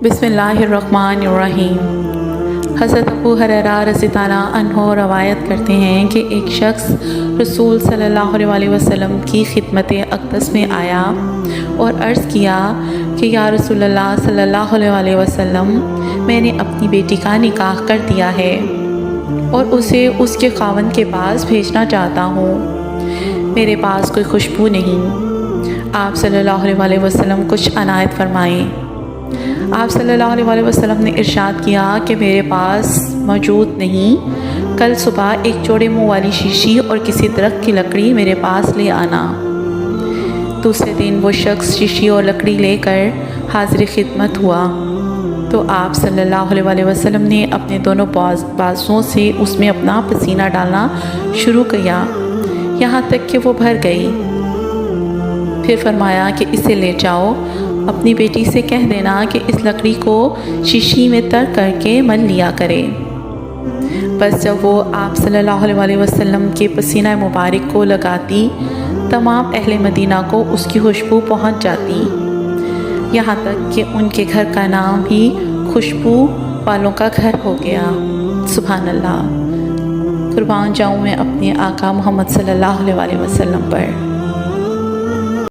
बिस्मिल्लाहिर्रहमानिर्रहीम। हज़रत अबू हुरैरा रज़ी अल्लाह अन्हु रवायत करते हैं कि एक शख्स रसूल सल्लल्लाहु अलैहि वसल्लम की खिदमत अक़दस में आया और अर्ज़ किया कि या रसूलल्लाह सल्लल्लाहु अलैहि वसल्लम, मैंने अपनी बेटी का निकाह कर दिया है और उसे उसके ख़ावंद के पास भेजना चाहता हूँ। मेरे पास कोई खुशबू नहीं। आप सल्लल्लाहु अलैहि वसल्लम कुछ अनायत फ़रमाएँ। आप सल्लल्लाहु अलैहि वसल्लम ने इरशाद किया कि मेरे पास मौजूद नहीं, कल सुबह एक चौड़े मुँह वाली शीशी और किसी दरख्त की लकड़ी मेरे पास ले आना। दूसरे दिन वो शख्स शीशी और लकड़ी लेकर हाज़िर खिदमत हुआ तो आप सल्लल्लाहु अलैहि वसल्लम ने अपने दोनों बाजुओं से उसमें अपना पसीना डालना शुरू किया, यहाँ तक कि वो भर गई। फिर फरमाया कि इसे ले जाओ, अपनी बेटी से कह देना कि इस लकड़ी को शीशी में तर करके मल लिया करे। बस जब वो आप सल्लल्लाहु अलैहि वसल्लम के पसीना मुबारक को लगाती, तमाम अहले मदीना को उसकी खुशबू पहुंच जाती, यहाँ तक कि उनके घर का नाम ही खुशबू वालों का घर हो गया। सुभान अल्लाह। कुर्बान जाऊँ मैं अपने आका मोहम्मद सल्लल्लाहु अलैहि वसल्लम पर।